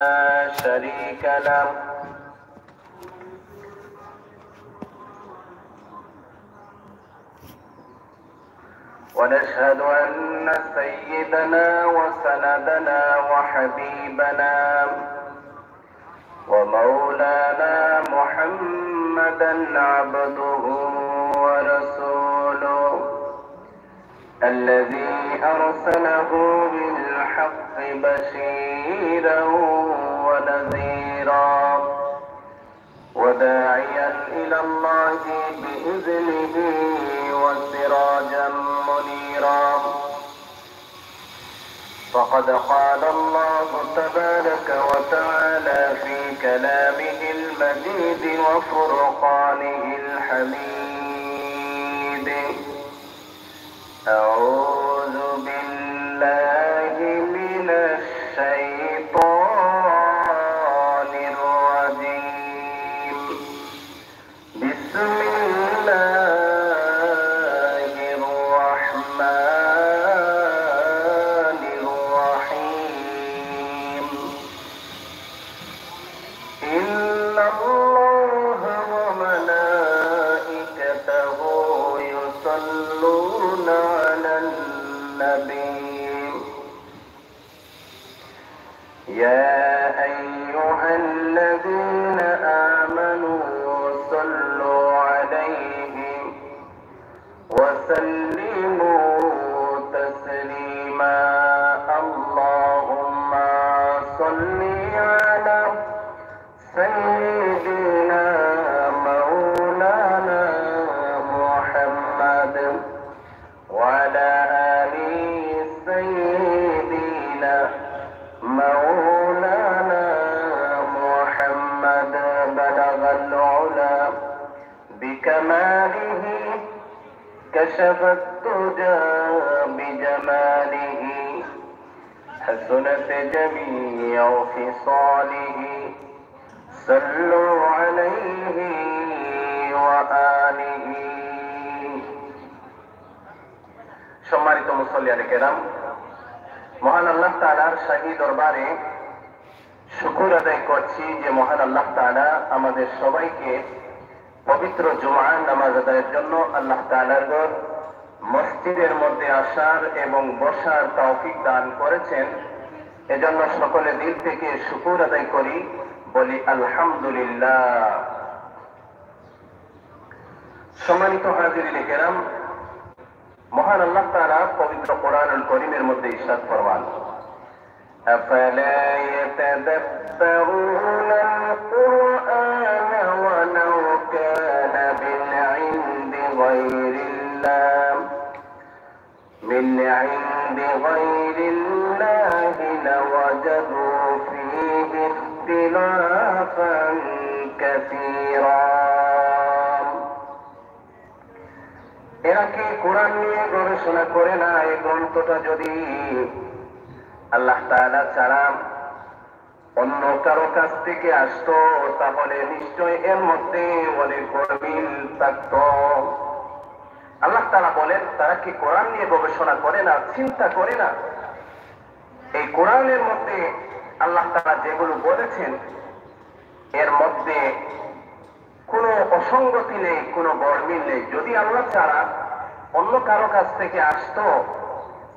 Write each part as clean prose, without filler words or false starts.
لا شريك له ونشهد أن سيدنا وسندنا وحبيبنا ومولانا محمدا عبده ورسوله الذي أرسله بالحق بشيرا ونذيرا وداعيا إلى الله بإذنه وسراجا منيرا فقد قال الله تبارك وتعالى في كلامه المجيد وفرقانه الحميد أعوذ بالله من الشيطان الرجيم بسم الله الرحمن الرحيم إن الله وملائكته يصلون على النبي يا أيها الذين آمنوا صلوا عليه وسلموا تسليما اللهم صل على سيدنا مولانا محمد وعلى آل سيدنا مولانا محمد بلغ العلا بكماله كشف الدجى بجماله حسنت جميع خصاله صلوا عليه وآله সম্মানিত মুসল্লিয়ানে কেরাম, মহান আল্লাহ তাআলার শাহী দরবারে শুকর আদায় করছি যে মহান আল্লাহ তাআলা আমাদের সবাইকে পবিত্র জুমআ নামাজ আদায়ের জন্য আল্লাহ তাআলার ঘর মসজিদের মধ্যে আসার এবং বসার তৌফিক দান করেছেন। এজন্য সকলে দিল থেকে শুকর আদায় করি, বলি আলহামদুলিল্লাহ। সম্মানিত হাজিরিনে কেরাম, মহান আল্লাহ তাআলা পবিত্র কোরআনুল কারীমের মধ্যে ইরশাদ ফরমান, আফালা ইয়াতাদাব্বারুনা আল-কুরআন ওয়ালাউ কানা মিন ইনদি গায়রিল্লাহ লাওয়াজাদু ফীহি ইখতিলাফান কাসীরা। এরা কি কোরআন নিয়ে গবেষণা করে না? এই গ্রন্থটা যদি আল্লাহ তাআলা ছাড়া অন্য কারো কাছ থেকে আসতো তাহলে নিশ্চয় এর মধ্যে অনেক গরমিল থাকত। আল্লাহ তাআলা বলেন, তারা কি কোরআন নিয়ে গবেষণা করে না, চিন্তা করে না? এই কোরআনের মধ্যে আল্লাহ তাআলা যেগুলো বলেছেন এর মধ্যে কোনো অসঙ্গতি নেই, কোনো গরমিল নেই। যদি আল্লাহ ছাড়া অন্য কারো কাছ থেকে আসতো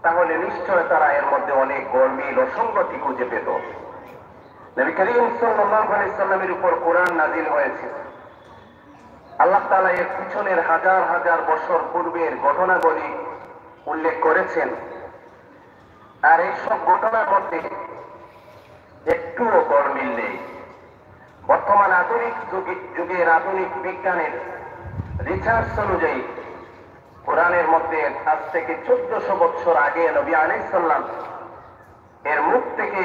তাহলে নিশ্চয় তারা এর মধ্যে অনেক গরমিল অসঙ্গতি খুঁজে পেত। নবী করিম সাল্লাল্লাহু আলাইহি সাল্লামের উপর কোরআন নাযিল হয়েছে। আল্লাহ তাআলা এর পিছনের হাজার হাজার বছর পূর্বের ঘটনাগুলি উল্লেখ করেছেন। আর এই সব ঘটনার মধ্যে একটুও গরমিল নেই। বর্তমান আধুনিক যুগের আধুনিক বিজ্ঞানের রিসার্চ অনুযায়ী কোরআনের মধ্যে আজ থেকে 1400 বছর আগে নবী আলাইহিস সালাম এর মুখ থেকে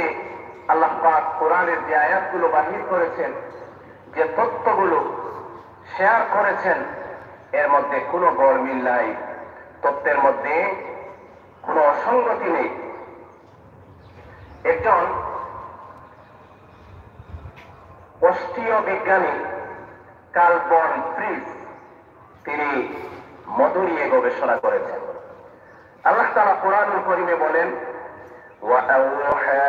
আল্লাহ পাক কোরআনের যে আয়াতগুলো বাহির করেছেন, যে তথ্যগুলো শেয়ার করেছেন, এর মধ্যে কোনো গরমিল নাই, তথ্যের মধ্যে কোনো অসঙ্গতি নেই। একজন অস্ট্রীয় বিজ্ঞানী কার্ল বন ফ্রিজ তিনি মধু নিয়ে গবেষণা করেছেন। আল্লাহ তাআলা কোরআনুল কারীমে বলেন, وأوحى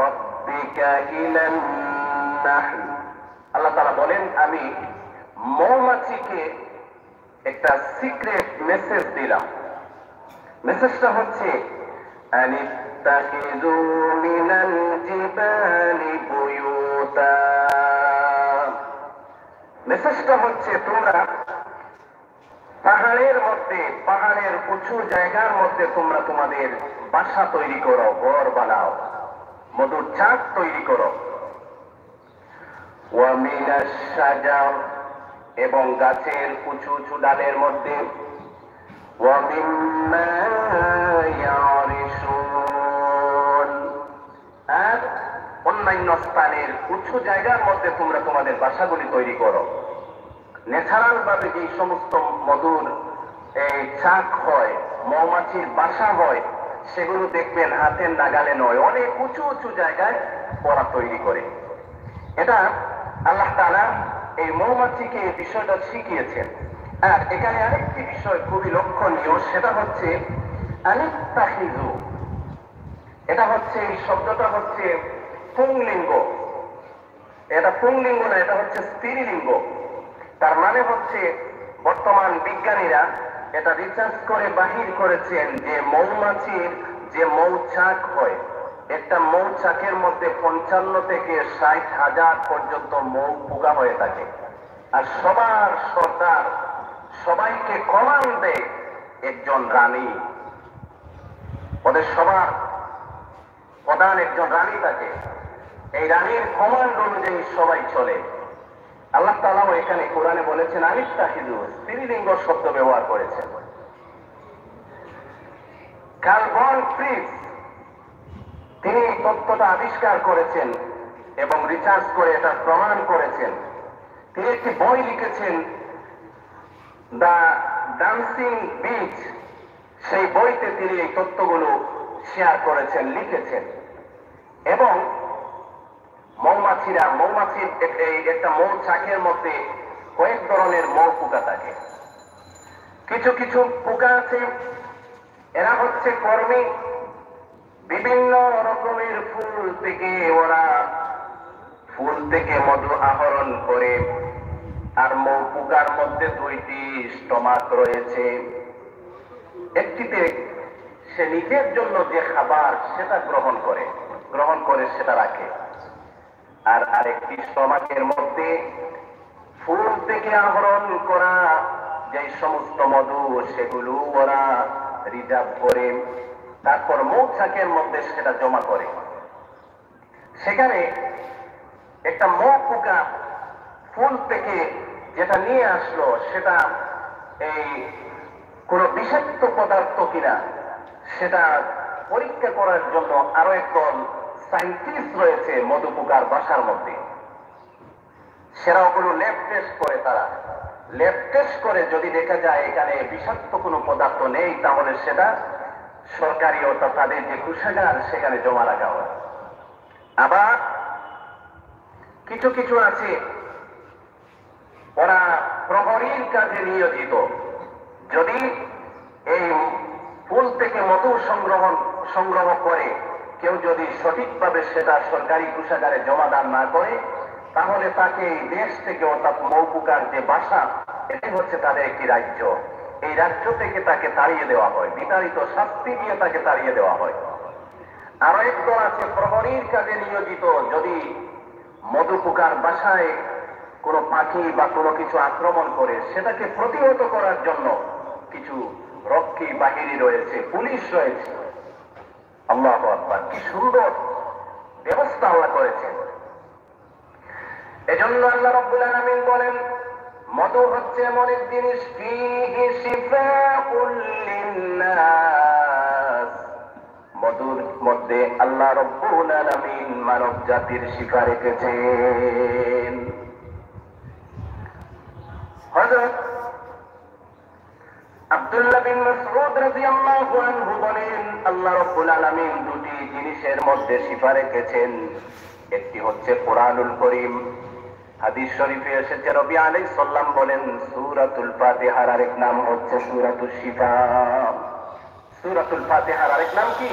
ربك إلى النحل আল্লাহ তাআলা বলেন আমি মৌমাছিকে একটা সিক্রেট মেসেজ দিলাম। মেসেজটা হচ্ছে আনিত্তাখিযু মিনাল জিবালি বুয়ুতা। মেসেজটা হচ্ছে তোমরা পাহাড়ের উঁচু জায়গার মধ্যে তোমরা তোমাদের বাসা তৈরি করো, ঘর বানাও, মধুর চাক তৈরি করো। ওয়া মিনাশ শাজার এবং গাছের উঁচু উঁচু ডালের মধ্যে, ওয়া মিম্মা ইয়ারিশুন আর অন্যান্য স্থানের উঁচু জায়গার মধ্যে তোমরা তোমাদের বাসাগুলি তৈরি করো। ন্যাচারাল ভাবে যে সমস্ত মধুর চাক হয়, মৌমাছির বাসা হয়, সেগুলো দেখবেন হাতের নাগালে নয়, অনেক উঁচু উঁচু জায়গায় ওরা তৈরি করে। এটা আল্লাহ তাআলা এই মৌমাছিকে এই বিষয়টা শিখিয়েছেন। আর এখানে আরেকটি বিষয় খুবই লক্ষণীয়, সেটা হচ্ছে আনিত্তাখিযু। এটা হচ্ছে, এই শব্দটা হচ্ছে পুংলিঙ্গ। এটা পুংলিঙ্গ না, এটা হচ্ছে স্ত্রীলিঙ্গ। তার মানে হচ্ছে বর্তমান বিজ্ঞানীরা এটা রিসার্চ করে বাহির করেছেন যে মৌমাছির যে মৌচাক হয়, একটা মৌচাকের মধ্যে 55 থেকে 60,000 পর্যন্ত মৌ পোকা হয়ে থাকে। আর সবার সর্দার, সবাইকে কমান্ড দেয় একজন রানী। ওদের সবার প্রধান একজন রানী থাকে। এই রানীর কমান্ড অনুযায়ী সবাই চলে। আল্লাহ তাআলাও এখানে কোরআনে বলেছেন আনিত্তাখিযু, স্ত্রীলিঙ্গ শব্দ ব্যবহার করেছেন। কার্ল ভন ফ্রিটজ তিনি তত্ত্বটা আবিষ্কার করেছেন এবং রিসার্চ করে এটা প্রমাণ করেছেন। তিনি একটি বই লিখেছেন, দ্য ডান্সিং বিচ। সেই বইতে তিনি এই তত্ত্বগুলো শেয়ার করেছেন, লিখেছেন। এবং মৌমাছির একটা মৌচাকের মধ্যে কয়েক ধরনের মৌ পোকা থাকে। কিছু কিছু পোকা আছে, এরা হচ্ছে কর্মী। বিভিন্ন রকমের ফুল থেকে মধু আহরণ করে। আর মৌ পোকার মধ্যে 2টি স্টমাক রয়েছে। একটিতে সে নিজের জন্য যে খাবার সেটা গ্রহণ করে সেটা রাখে। আর আরেকটি স্টমাকের মধ্যে ফুল থেকে আহরণ করা যে সমস্ত মধু, সেগুলো ওরা রিজার্ভ করে, তারপর মৌচাকের মধ্যে সেটা জমা করে। সেখানে একটা মৌ পোকা ফুল থেকে যেটা নিয়ে আসলো, সেটা এই কোন বিষাক্ত পদার্থ কিনা সেটা পরীক্ষা করার জন্য আরো একজন সায়েন্টিস্ট রয়েছে মধু পোকার বাসার মধ্যে। সেরা ওগুলো ল্যাব টেস্ট করে। তারা ল্যাব টেস্ট করে যদি দেখা যায় এখানে বিষাক্ত কোনো পদার্থ নেই, তাহলে সেটা সরকারি অর্থাৎ তাদের যে কোষাগার সেখানে জমা রাখা হয়। আবার কিছু কিছু আছে ওরা প্রহরীর কাজে নিয়োজিত। যদি এই ফুল থেকে মধু সংগ্রহ করে কেউ যদি সঠিকভাবে সেটা সরকারি কোষাগারে জমাদান না করে, তাহলে তাকে এই দেশ থেকে অর্থাৎ মৌ পোকার যে বাসা, এটি হচ্ছে তাদের একটি রাজ্য। এই রাজ্য থেকে তাকে তাড়িয়ে দেওয়া হয়, বিতাড়িত শাস্তি দিয়ে তাকে তাড়িয়ে দেওয়া হয়। আরো একদল আছে প্রহরীর কাজে নিয়োজিত। যদি মধু পোকার বাসায় কোনো পাখি বা কোনো কিছু আক্রমণ করে, সেটাকে প্রতিহত করার জন্য কিছু রক্ষী বাহিনী রয়েছে, পুলিশ রয়েছে। আল্লাহু আকবার, কি সুন্দর ব্যবস্থা আল্লাহ করেছেন। এজন্য আল্লাহ রাব্বুল আলামিন বলেন, মধু হচ্ছে এমন এক জিনিস, ফীহি শিফাউল লিন্নাস। মধুর মধ্যে আল্লাহ রাব্বুল আলামিন মানব জাতির শিফা রেখেছেন। হযরত আব্দুল্লাহ বিন মাসউদ রাদিয়াল্লাহু আনহু বলেন, আল্লাহ রাব্বুল আলামিন 2টি জিনিসের মধ্যে শিফা রেখেছেন। একটি হচ্ছে কোরআনুল কারীম। হাদিস শরীফে এসেছে, নবী আলাইহিস সালাম বলেন, সূরাতুল ফাতিহার আরেক নাম হচ্ছে সূরাতুশ শিফা। সূরাতুল ফাতিহার আরেক নাম কি?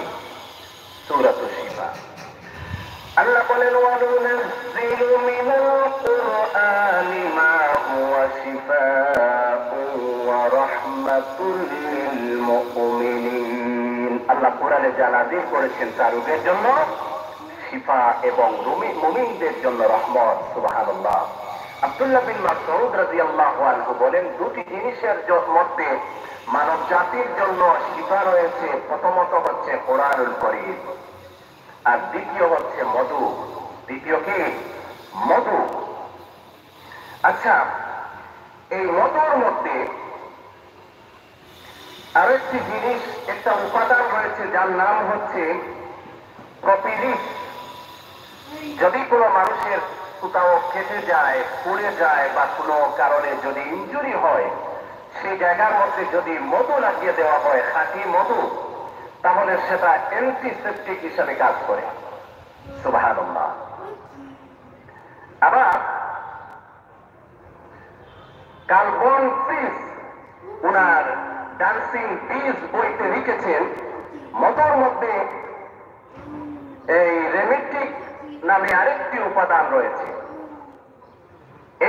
সূরাতুশ শিফা। আল্লাহ বলেন ওয়ানুনাজ্জিলু মিনাল কুরআনি মা হুয়া শিফাউন ওয়া রাহমাতুল লিল মুমিনিন। আল্লাহ কোরআনে যা নাযিল করেছেন তা রূহের জন্য শিফা এবং মুমিনদের জন্য রহমত। সুবহানাল্লাহ। আব্দুল্লাহ বিন মাসউদ রাদিয়াল্লাহু আনহু বলেন, দুটি জিনিসের মধ্যে মানব জাতির জন্য শিফা রয়েছে। প্রথমত হচ্ছে কোরআনুল কারীম, আর দ্বিতীয় হচ্ছে মধু। দ্বিতীয় কি? মধু। আচ্ছা, এই মধুর মধ্যে আরেকটি জিনিস, একটা উপাদান রয়েছে যার নাম হচ্ছে প্রপিলিস। যদি কোনো মানুষের কোথাও কেটে যায়, পুড়ে যায় বা কোনো কারণে যদি ইনজুরি হয়, সেই জায়গার মধ্যে যদি মধু লাগিয়ে দেওয়া হয়, খাঁটি মধু, তাহলে সেটা অ্যান্টিসেপটিক হিসাবে কাজ করে। সুবহানাল্লাহ। আবার কার্বন পিস ওনার ডান্সিং পিস বইতে লিখেছেন, মধুর মধ্যে এই রেমেটিক নামে আরেকটি উপাদান রয়েছে।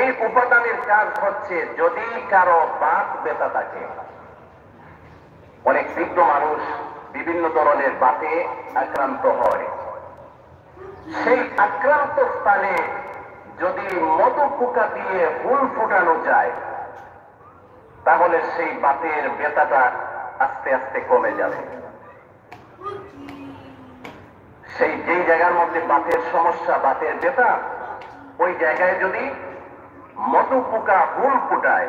এই উপাদানের কাজ হচ্ছে, যদি কারো বাত ব্যথা থাকে, অনেক বৃদ্ধ মানুষ বিভিন্ন ধরনের বাতে আক্রান্ত হয়, সেই আক্রান্ত স্থানে যদি মধু পোকা দিয়ে ফুল ফোটানো যায়, তাহলে সেই বাতের ব্যথাটা আস্তে আস্তে কমে যাবে। সেই যেই জায়গার মধ্যে বাতের সমস্যা, বাতের ব্যথা, ওই জায়গায় যদি মধু পোকা ফুল ফুটায়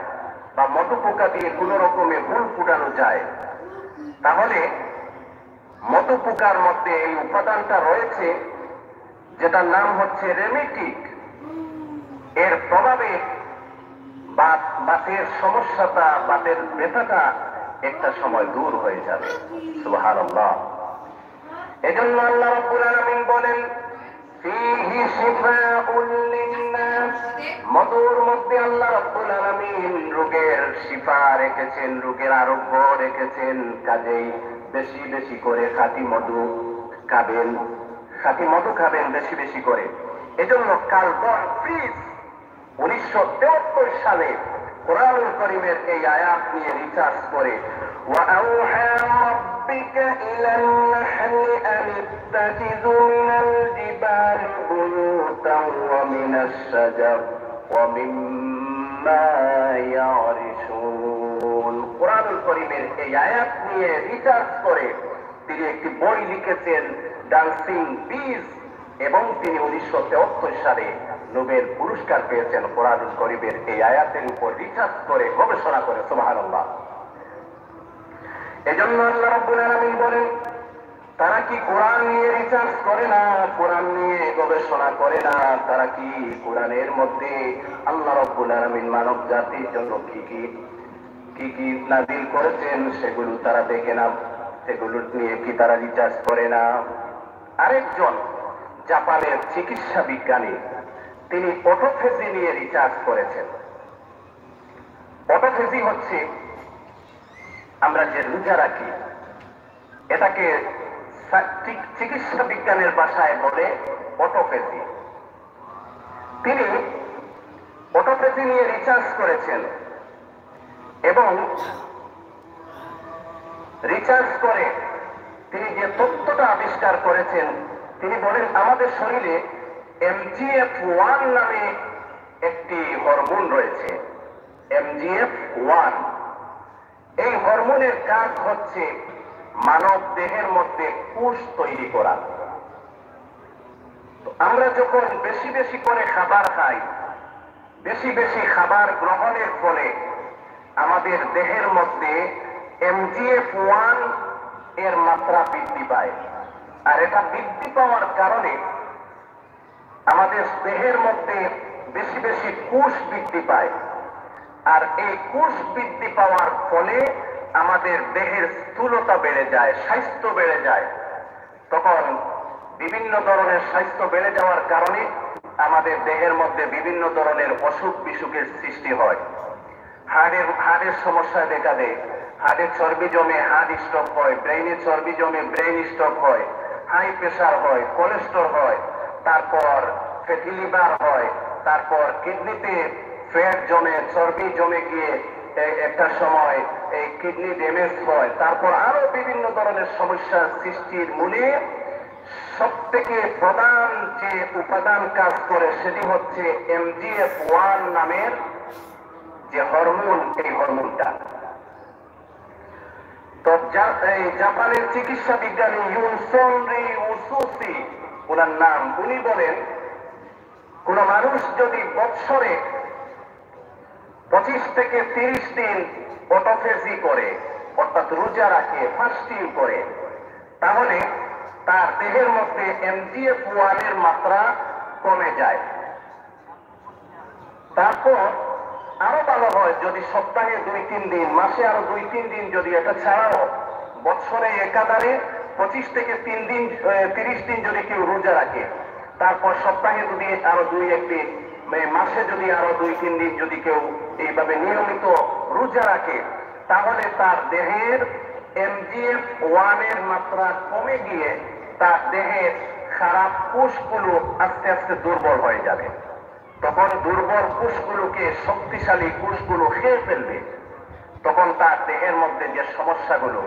বা মধু পোকা দিয়ে কোন রকমে ফুল ফুটানো যায়, তাহলে মধু পোকার মধ্যে এই উপাদানটা রয়েছে যেটার নাম হচ্ছে রেমেটিক। এর প্রভাবে বাতের সমস্যাটা, বাতের ব্যথাটা একটা সময় দূর হয়ে যাবে। সুবহানাল্লাহ। এজন্য আল্লাহ রাব্বুল আলামিন বলেন, ফীহি শিফাউন লিন-নাস। মধুর মধ্যে আল্লাহ রাব্বুল আলামিন রোগের শিফা রেখেছেন, রোগের আরোগ্য রেখেছেন। কাজেই বেশি বেশি করে খাঁটি মধু খাবেন, খাঁটি মধু খাবেন বেশি বেশি করে। এজন্য কার্বন পিস 1973 সালে কোরআনুল কারীমের এই আয়াত নিয়ে রিসার্চ করে, وَأَوْحَى رَبِّكَ إِلَى النَّحْلِ أَنِ اتَّخِذُوا مِنَ الْجِبَالِ بُيُوتًا وَمِنَ الشَّجَرِ وَمِمَّا يَعْرِشُونَ। কোরআনুল কারীমের এই আয়াত নিয়ে রিসার্চ করে তিনি একটি বই লিখেছেন, ডান্সিং বিজ, এবং তিনি 1973 সালে নোবেল পুরস্কার পেয়েছেন কোরআনুল কারীমের এই আয়াতের উপর রিসার্চ করে, গবেষণা করে। সুবহানাল্লাহ। এজন্য আল্লাহ রাব্বুল আলামিন বলেন, তারা কি কোরআন নিয়ে রিসার্চ করে না, কোরআন নিয়ে গবেষণা করে না? তারা কি কোরআনের মধ্যে আল্লাহ রাব্বুল আলামিন মানব জাতির জন্য কি কি নাযিল করেছেন সেগুলো তারা দেখে না? সেগুলো নিয়ে কি তারা রিসার্চ করে না? আরেকজন জাপানের চিকিৎসা বিজ্ঞানী, তিনি অটোফেজি নিয়ে রিসার্চ করেছেন। অটোফেজি হচ্ছে আমরা যে রোজা রাখি, এটাকে চিকিৎসা বিজ্ঞানের ভাষায় বলে অটোফেজি। তিনি অটোফেজি নিয়ে রিসার্চ করেছেন এবং রিসার্চ করে তিনি যে তথ্যটা আবিষ্কার করেছেন, তিনি বলেন আমাদের শরীরে MGF1 নামে একটি হরমোন রয়েছে। MGF1 এই হরমোনের কাজ হচ্ছে মানব দেহের মধ্যে কোষ তৈরি করা। আমরা যখন বেশি বেশি করে খাবার খাই, বেশি বেশি খাবার গ্রহণের ফলে আমাদের দেহের মধ্যে MGF1 এর মাত্রা বৃদ্ধি পায়। আর এটা বৃদ্ধি পাওয়ার কারণে আমাদের দেহের মধ্যে বেশি বেশি কোষ বৃদ্ধি পায়। আর এই কোষ বৃদ্ধি পাওয়ার ফলে আমাদের দেহের স্থূলতা বেড়ে যায়, স্বাস্থ্য বেড়ে যায়। তখন বিভিন্ন ধরনের স্বাস্থ্য বেড়ে যাওয়ার কারণে আমাদের দেহের মধ্যে বিভিন্ন ধরনের অসুখ বিসুখের সৃষ্টি হয়। হার্টের সমস্যায় দেখা দেয়, হার্টে চর্বি জমে হার্ট স্ট্রোক হয়, ব্রেইনে চর্বি জমে ব্রেইন স্ট্রোক হয়, হাই প্রেসার হয়, কোলেস্ট্রল হয়, তারপর ফ্যাটি লিভার হয়, তারপর কিডনিতে ফ্যাট জমে, চর্বি জমে গিয়ে একটা সময় এই কিডনি ড্যামেজ হয়, তারপর আরো বিভিন্ন ধরনের সমস্যার সৃষ্টির মূলে সব থেকে প্রধান যে উপাদান কাজ করে সেটি হচ্ছে MGF1 নামের যে হরমোন, এই হরমোনটা। তো জাপানের চিকিৎসা বিজ্ঞানী ইউনসনরি উসুসি ওনার নাম, উনি বলেন কোন মানুষ যদি বৎসরে 25 থেকে 30 দিন অটোফেজি করে, অর্থাৎ রোজা রাখে, ফাস্টিং করে, তাহলে তার দেহের মধ্যে MGF1 এর মাত্রা কমে যায়। তারপর আরো ভালো হয় যদি সপ্তাহে 2-3 দিন, মাসে আরো 2-3 দিন যদি এটা ছাড়াও বছরে একাধারে 25 থেকে 30 দিন যদি কেউ রোজা রাখে, তারপর সপ্তাহে যদি আরো 2-1 দিন, মাসে যদি আরো 2-3 দিন যদি কেউ এইভাবে নিয়মিত রোজা রাখে, তাহলে তার দেহের MGF1 এর মাত্রা কমে গিয়ে তার দেহের খারাপ কোষগুলো আস্তে আস্তে দুর্বল হয়ে যাবে। তখন দুর্বল কোষগুলোকে শক্তিশালী কোষগুলো খেয়ে ফেলবে। তখন তার দেহের মধ্যে যে সমস্যাগুলো,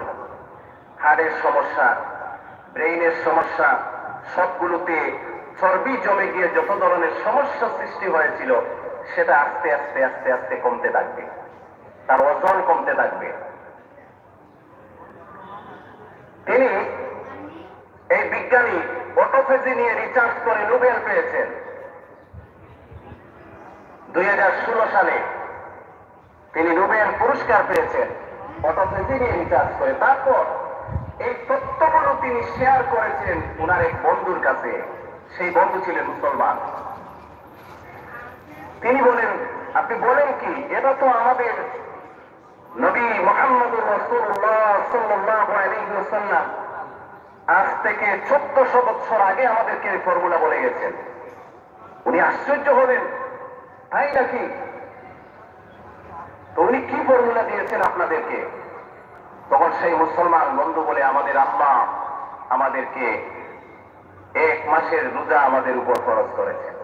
হাড়ের সমস্যা, ব্রেইনের সমস্যা, সবগুলোতে চর্বি জমে গিয়ে যত ধরনের সমস্যা সৃষ্টি হয়েছিল সেটা আস্তে আস্তে আস্তে আস্তে কমতে থাকবে, তার ওজন কমতে থাকবে। তিনি এই বিজ্ঞানী অটোফেজি নিয়ে রিসার্চ করে নোবেল পেয়েছেন 2016 সালে। তিনি নোবেল পুরস্কার পেয়েছেন অটোফেজি নিয়ে রিসার্চ করে। তারপর এই তথ্যগুলো তিনি শেয়ার করেছেন ওনার এক বন্ধুর কাছে। সেই বন্ধু ছিলেন মুসলমান। তিনি বলেন, আপনি বলেন কি, এটা তো আমাদের নবী মুহাম্মদুর রাসূলুল্লাহ সাল্লাল্লাহু আলাইহি ওয়াসাল্লাম আজ থেকে 1400 বছর আগে আমাদেরকে এই ফর্মুলা বলে গেছেন। উনি আশ্চর্য হলেন, তাই নাকি? তো উনি কি ফর্মুলা দিয়েছেন আপনাদেরকে? তখন সেই মুসলমান বন্ধু বলে, আমাদের আল্লাহ আমাদেরকে 1 মাসের রোজা আমাদের উপর ফরজ করেছেন।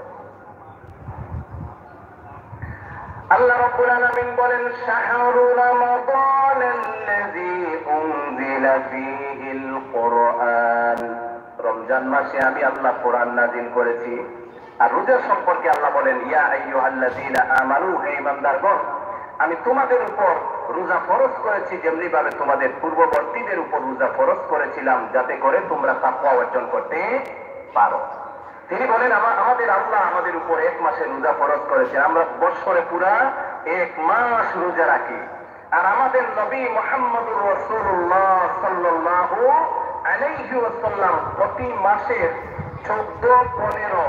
আল্লাহ রাব্বুল আলামিন বলেন, শাহরু রমাদানাল্লাযী উনজিলা ফীহিল কুরআন, রমজান মাসে আমি আল্লাহ কোরআন নাযিল করেছি। আর রোজা সম্পর্কে আল্লাহ বলেন, ইয়া আইয়ুহাল্লাযীনা আমানু, হে ঈমানদারগণ, আমি তোমাদের উপর রোজা ফরজ করেছি যেমনি ভাবে তোমাদের পূর্ববর্তীদের উপর রোজা ফরজ করেছিলাম, যাতে করে তোমরা তাকওয়া অর্জন করতে পারো। তিনি বলেন, আমাদের আল্লাহ আমাদের উপর 1 মাসের রোজা ফরজ করেছে। আমরা বছরে পুরা 1 মাস রোজা রাখি। আর আমাদের নবী মুহাম্মদুর রাসূলুল্লাহ সাল্লাল্লাহু আলাইহি ওয়াসাল্লাম প্রতি মাসের 14, 15,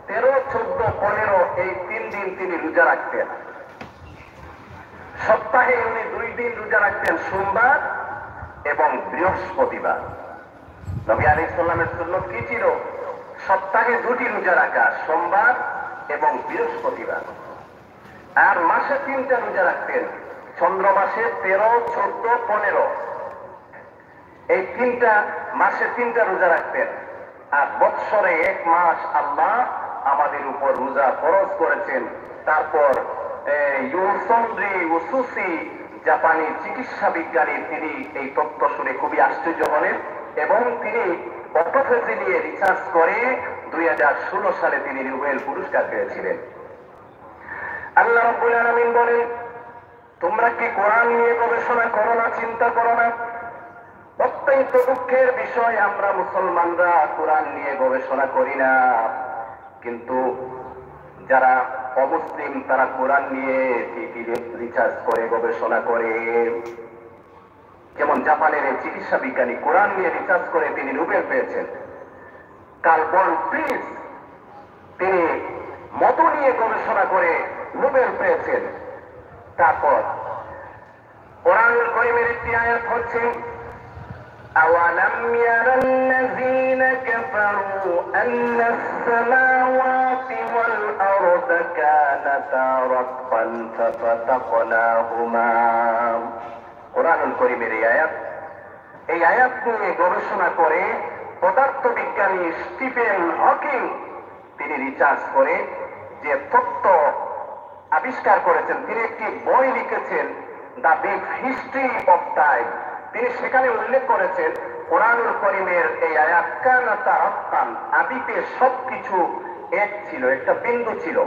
13, 14, 15 এই 3 দিন তিনি রোজা রাখতেন। সপ্তাহে উনি 2 দিন রোজা রাখতেন, সোমবার এবং বৃহস্পতিবার। নবী আলাইহিস সালামের সুন্নাত কি ছিল? সপ্তাহে 2টি রোজা রাখা, সোমবার এবং বৃহস্পতিবার। আর মাসে 3টা রোজা রাখতেন, চন্দ্র মাসে 13, 14, 15 এই 3টা মাসে 3টা রোজা রাখতেন। আর বৎসরে 1 মাস আল্লাহ আমাদের উপর রোজা ফরজ করেছেন। তারপর ইউনসনরি উসুসি, জাপানি চিকিৎসা বিজ্ঞানী, তিনি এই তথ্য শুনে খুবই আশ্চর্য হলেন এবং তিনি অটোফেজি নিয়ে রিসার্চ করে 2016 সালে তিনি নোবেল পুরস্কার পেয়েছিলেন। আল্লাহ রাব্বুল আলামিন বলেন, তোমরা কি কোরআন নিয়ে গবেষণা করো না, চিন্তা করো না? অত্যন্ত দুঃখের বিষয়, আমরা মুসলমানরা কোরআন নিয়ে গবেষণা করি না, কিন্তু যারা অমুসলিম তারা কোরআন নিয়ে ঠিকই রিসার্চ করে, গবেষণা করে। যেমন জাপানের এই চিকিৎসা বিজ্ঞানী কোরআন নিয়ে রিসার্চ করে তিনি নোবেল পেয়েছেন। কার্ল বন প্রিন্স, তিনি মধু নিয়ে গবেষণা করে নোবেল পেয়েছেন। তারপর কোরআনুল কারীমের একটি আয়াত হচ্ছে, আওয়ালাম ইয়ারাল্লাযীনা কাফারু আন্নাস সামাওয়াতি ওয়াল আরদা কানাতা রাতকান ফাফাতাকনাহুমা। কোরআনুল কারীমের এই আয়াত নিয়ে গবেষণা করে পদার্থবিজ্ঞানী স্টিফেন হকিং তিনি রিসার্চ করে যে তত্ত্ব আবিষ্কার করেছেন, তিনি একটি বই লিখেছেন the big history of time. তিনি সেখানে উল্লেখ করেছেন কোরআনুল কারীমের এই আয়াত কানা তারাক্কান, আদিতে সবকিছু এক ছিল, একটা বিন্দু ছিল।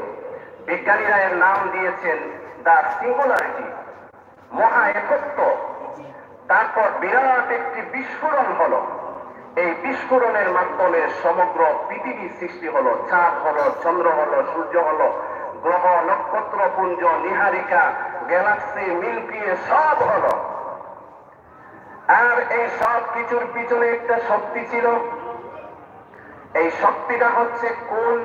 বিজ্ঞানীরা এর নাম দিয়েছেন দ্য সিঙ্গুলারিটি, মহা একত্ব। তারপর বিরাট একটি বিস্ফোরণ হলো, এই বিস্ফোরণের মাধ্যমে সমগ্র পৃথিবী সৃষ্টি হলো, চাঁদ হলো, চন্দ্র হলো, সূর্য হলো, গ্রহ নক্ষত্রপুঞ্জ নীহারিকা গ্যালাক্সি মিল্কি ওয়ে সব হলো। আর এই সব কিছুর পিছনে একটা শক্তি ছিল, এই শক্তিটা হচ্ছে কুল।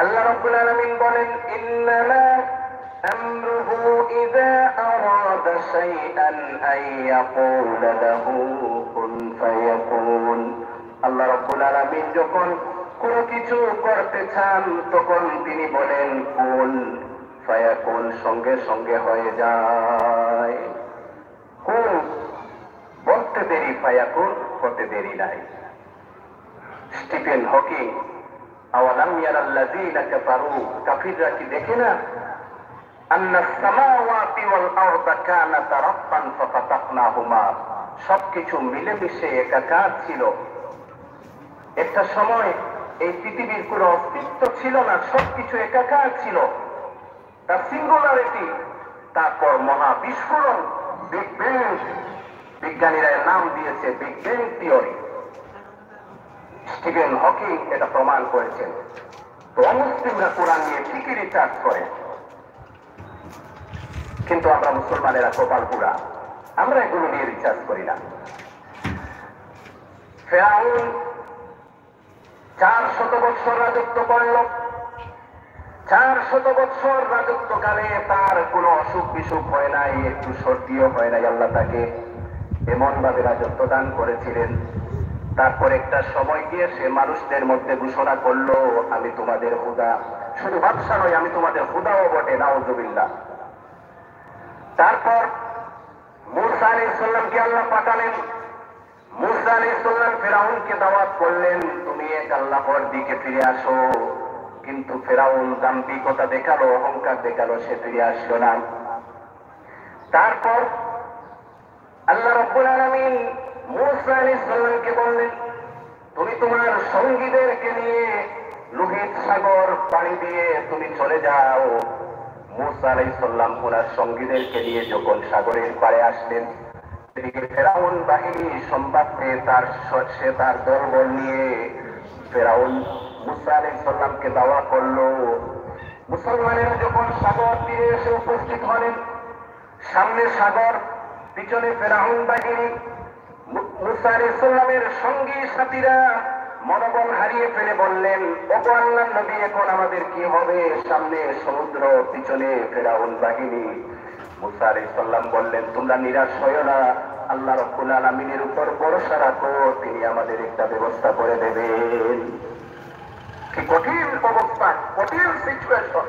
আল্লাহ রাব্বুল আলামিন বলেন ইন্নামা আমরুহু ইযা আরাদা শাইআন আন ইয়াকুলা লাহু কুন ফায়াকুন। আল্লাহ রাব্বুল আলামিন যখন কোনো কিছু করতে চান তখন তিনি বলেন কুন ফায়াকুন, সঙ্গে সঙ্গে হয়ে যায়। কুন বলতে দেরি, ফায়াকুন হতে দেরি নাই। স্টিফেন হকিং আওয়ালাম ইয়ারাল্লাযীনা কাফারু, কাফিররা কি দেখে না আন্নাস সামাওয়াতি ওয়াল আরদা কানাতা রাত্তান ফাফাতাকনাহুমা, সবকিছু মিলেমিশে একাকার ছিল। একটা সময় এই পৃথিবীর কোনো অস্তিত্ব ছিল না, সবকিছু একাকার ছিল, তার সিঙ্গুলারিটি। তারপর মহা বিস্ফোরণ, বিগ ব্যাং, বিজ্ঞানীরা এর নাম দিয়েছে big bang theory. Stephen Hawking এটা প্রমাণ করেছেন। তো অমুসলিমরা কোরআন নিয়ে ঠিকই রিসার্চ করে, কিন্তু আমরা মুসলমানেরা কপাল পুরা, আমরা এগুলো নিয়ে রিসার্চ করি না। ফিরআউন 400 বছর রাজত্ব করল। 400 বছর রাজত্বকালে তার কোনো অসুখ বিসুখ হয় নাই, একটু সর্দিও হয় নাই। আল্লাহ তাকে এমন ভাবে রাজত্ব দান করেছিলেন। তারপর একটা সময় গিয়ে সে মানুষদের মধ্যে ঘোষণা করলো আমি তোমাদের খোদা। শুধু বাদশা নয়, আমি তোমাদের খোদাও বটে, নাউযুবিল্লাহ। তারপর মূসা আলাইহিস সালামকে আল্লাহ পাঠালেন। মূসা আলাইহিস সালাম ফিরআউনকে দাওয়াত করলেন তুমি এক আল্লাহর দিকে ফিরে আসো, কিন্তু ফিরআউন দাম্ভিকতা দেখালো, অহংকার দেখালো, সে ফিরে আসলো না। তারপর আল্লাহ রাব্বুল আলামিন মূসা আলাইহিস সালামকে বললেন তুমি তোমার সঙ্গীদেরকে নিয়ে লোহিত সাগর পাড়ি দিয়ে তুমি চলে যাও। মূসা আলাইহিস সালাম ওনার সঙ্গীদেরকে নিয়ে যখন সাগরের পাড়ে আসলেন, এদিকে ফিরআউন বাহিনী সংবাদ পেয়ে সে তার দলবল নিয়ে ফিরআউন মূসা আলাইহিস সালামকে দাওয়া করলো। মুসলমানেরা যখন সাগর তীরে এসে উপস্থিত হলেন, সামনে সাগর, পিছনে ফিরআউন বাহিনী, মূসা আলাইহিস সালামের সঙ্গী সাথীরা মনোবল হারিয়ে ফেলে বললেন ওগো আল্লাহর নবী এখন আমাদের কি হবে? সামনে সমুদ্র, পিছনে ফিরআউন বাহিনী। মূসা আলাইহিস সালাম বললেন তোমরা নিরাশ হয়ো না, আল্লাহ রাব্বুল আলামিনের উপর ভরসা রাখো, তিনি আমাদের একটা ব্যবস্থা করে দেবেন। কি কঠিন অবস্থা, কঠিন সিচুয়েশন।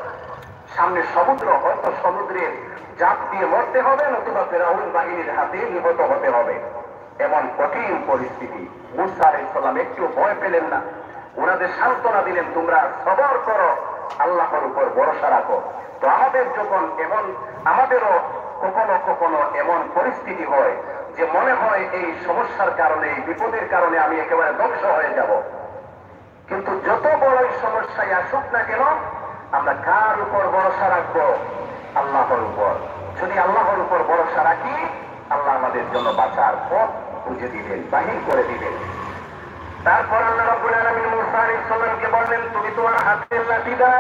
সামনে সমুদ্র, হয়তো সমুদ্রের জাপ দিয়ে মরতে হবে, নতুবা ফিরআউন বাহিনীর হাতে নিহত হতে হবে, এমন কঠিন পরিস্থিতি। মূসা আলাইহিস সালাম একটু ভয় পেলেন না, ওনাদের সান্ত্বনা দিলেন তোমরা সবর করো, আল্লাহর উপর ভরসা রাখো। তো আমাদের যখন এমন, আমাদেরও কখনো কখনো এমন পরিস্থিতি হয় যে মনে হয় এই সমস্যার কারণে, এই বিপদের কারণে আমি একেবারে ধ্বংস হয়ে যাব, কিন্তু যত বড়ই সমস্যায় আসুক না কেন আমরা কার উপর ভরসা রাখবো? আল্লাহর উপর। যদি আল্লাহর উপর ভরসা রাখি, আল্লাহ আমাদের জন্য বাঁচার পথ বুঝে দিবেন, বাহির করে দিবেন। তারপর আল্লাহ রাব্বুল আলামিন মূসা আলাইহিস সালামকে বললেন তুমি তোমার হাতের লাঠি দাও,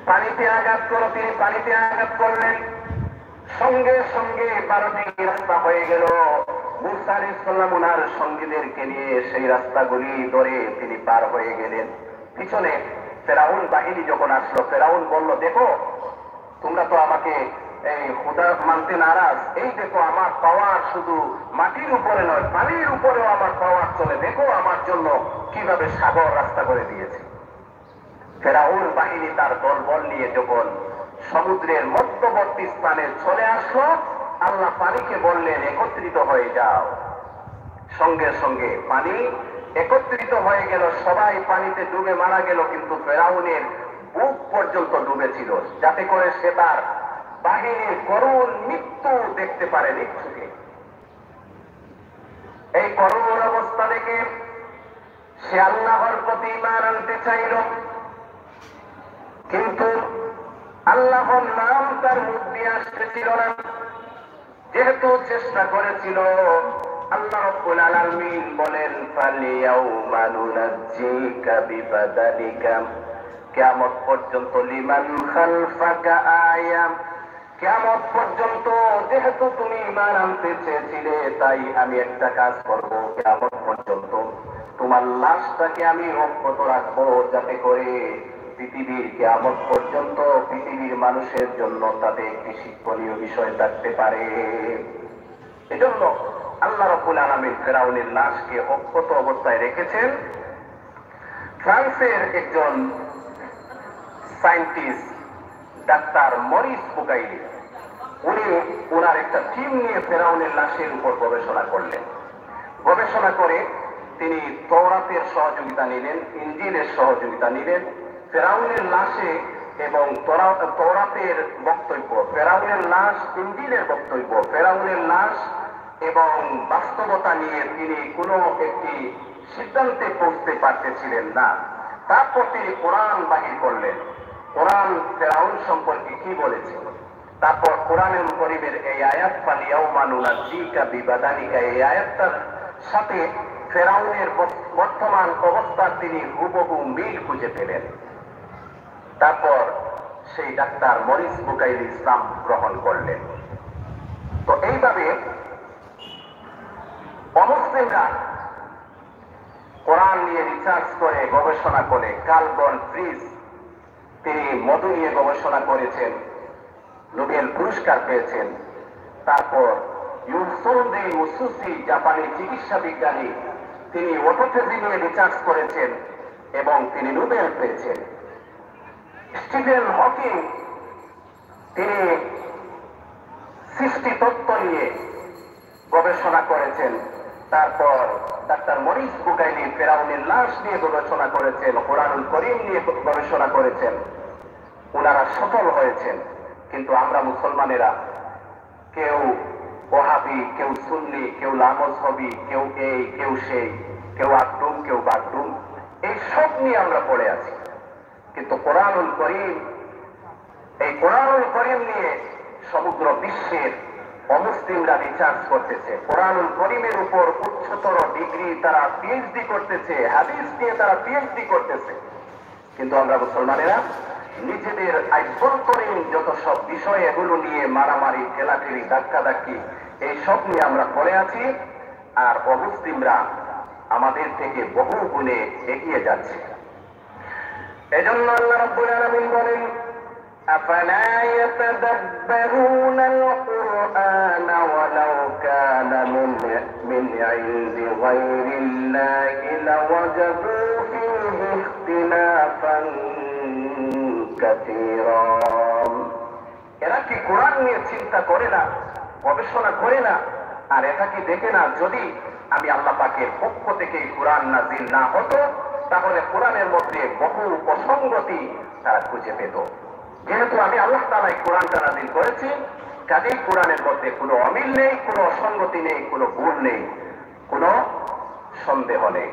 পানিতে আঘাত করো। তিনি পানিতে আঘাত করলেন, সঙ্গে সঙ্গে 12টি রাস্তা হয়ে গেল। মূসা আলাইহিস সালাম ওনার সঙ্গীদেরকে নিয়ে সেই রাস্তাগুলি ধরে তিনি পার হয়ে গেলেন। পিছনে ফিরআউন বাহিনী যখন আসলো, ফিরআউন বলল দেখো তোমরা তো আমাকে এই খোদা মানতে নারাজ, এই দেখো আমার পাওয়ার শুধু মাটির উপরে নয়, পানির উপরেও আমার পাওয়ার চলে, দেখো আমার জন্য কিভাবে সাগর রাস্তা করে দিয়েছে। ফিরআউন বাহিনী তার দলবল নিয়ে যখন সমুদ্রের মধ্যবর্তী স্থানে চলে আসলো, আল্লাহ পানিকে বললেন একত্রিত হয়ে যাও। সঙ্গে সঙ্গে পানি একত্রিত হয়ে গেল, সবাই পানিতে ডুবে মারা গেল, কিন্তু ফেরাউনের বুক পর্যন্ত ডুবেছিল, যাতে করে সে তার বাহিনীর করুণ মৃত্যু দেখতে পারে নিচ্ছুকে। এই করুণ অবস্থা দেখে সে আল্লাহর প্রতি ঈমান আনতে চাইল, কিন্তু আল্লাহর নাম তার মুখ দিয়ে আসতেছিল না। যেহেতু চেষ্টা করেছিল, আল্লাহ রাব্বুল আলামিন বলেন ফালিয়াউমা নুনাজ্জিকা বিবাদানিকা, কিয়ামত পর্যন্ত লিমান খালফাকা আয়া, কিয়ামত পর্যন্ত যেহেতু তুমি ঈমান আনতে চেয়েছিলে, তাই আমি একটা কাজ করব, কিয়ামত পর্যন্ত তোমার লাশটাকে আমি অক্ষত রাখবো, যাতে করে পৃথিবীর কিয়ামত পর্যন্ত পৃথিবীর মানুষের জন্য তাদের একটি শিক্ষণীয় বিষয় থাকতে পারে। এজন্য আল্লাহ রাব্বুল আলামিন ফেরাউনের লাশকে অক্ষত অবস্থায় রেখেছেন। ফ্রান্সের একজন সায়েন্টিস্ট ডাক্তার মরিস বুকাইলি, উনি ওনার একটা টিম নিয়ে ফেরাউনের লাশের উপর গবেষণা করলেন। গবেষণা করে তিনি তওরাতের সহযোগিতা নিলেন, ইনজিলের সহযোগিতা নিলেন। ফেরাউনের লাশে এবং তওরাতের বক্তব্য, ফেরাউনের লাশ, ইনজিলের বক্তব্য, ফেরাউনের লাশ এবং বাস্তবতা নিয়ে তিনি কোনো একটি সিদ্ধান্তে পৌঁছতে পারতেছিলেন না। তারপর তিনি কোরআন বাহির করলেন। কোরআন ফেরাউন সম্পর্কে কি বলেছে, তারপর কোরআনুল কারীমের এই আয়াত ফালিয়াউমা নুনাজ্জিকা বিবাদানিকা, এই আয়াতটার সাথে ফেরাউনের বর্তমান অবস্থার তিনি হুবহু মিল খুঁজে পেলেন। তারপর সেই ডাক্তার মরিস বুকাইল ইসলাম গ্রহণ করলেন। তো এইভাবে অমুসলিমরা কোরআন নিয়ে রিসার্চ করে গবেষণা করে, কার্ল ভন ফ্রিজ তিনি মধু নিয়ে গবেষণা করেছেন, নোবেল পুরস্কার পেয়েছেন। তারপর ইউসুফি উসুসি জাপানি চিকিৎসা বিজ্ঞানী, তিনি অটোফেজি নিয়ে রিসার্চ করেছেন এবং তিনি নোবেল পেয়েছেন। স্টিফেন হকিং তিনি সৃষ্টি তত্ত্ব নিয়ে গবেষণা করেছেন। তারপর ডাক্তার মরিস বুকাইলি ফেরাউনের লাশ নিয়ে গবেষণা করেছেন, কোরআনুল কারীম নিয়ে গবেষণা করেছেন। ওনারা সফল হয়েছেন। কিন্তু আমরা মুসলমানেরা কেউ ওহাবি, কেউ সুন্নি, কেউ লামজহবি, কেউ এই, কেউ সেই, কেউ আকডুম, কেউ বাগডুম, এই সব নিয়ে আমরা পড়ে আছি। কিন্তু কোরআনুল কারীম, এই কোরআনুল কারীম নিয়ে সমগ্র বিশ্বের অমুসলিমরা রিসার্চ করতেছে। কোরআনুল কারীমের উপর উচ্চতর ডিগ্রি তারা পিএইচডি করতেছে, হাদিস নিয়ে তারা পিএইচডি করতেছে। কিন্তু আমরা মুসলমানেরা নিজেদের আভ্যন্তরীণ যত সব বিষয়, এগুলো নিয়ে মারামারি, ঠেলাঠেলি, ধাক্কাধাক্কি, এই সব নিয়ে আমরা পড়ে আছি। আর অমুসলিমরা আমাদের থেকে বহু গুণে এগিয়ে যাচ্ছে। এজন্য আল্লাহ রাব্বুল আলামিন বলেন আফালা ইয়াতাদাব্বারুনাল কুরআনা ওয়ালাউ কানা মিন ইনদি গায়রিল্লাহি লাওয়াজাদু ফীহি ইখতিলাফান কাসীরা। এরা কি কোরআন নিয়ে চিন্তা করে না, গবেষণা করে না? আর এটা কি দেখে না, যদি আমি আল্লাহ পাকের পক্ষ থেকে কোরআন নাজিল না হতো, তাহলে কোরআনের মধ্যে বহু অসঙ্গতি তারা খুঁজে পেত। যেহেতু আমি আল্লাহ তাআলা কোরআনটা নাজিল করেছি, কাজেই কোরআনের মধ্যে কোনো অমিল নেই, কোনো অসঙ্গতি নেই, কোনো ভুল নেই, কোনো সন্দেহ নেই।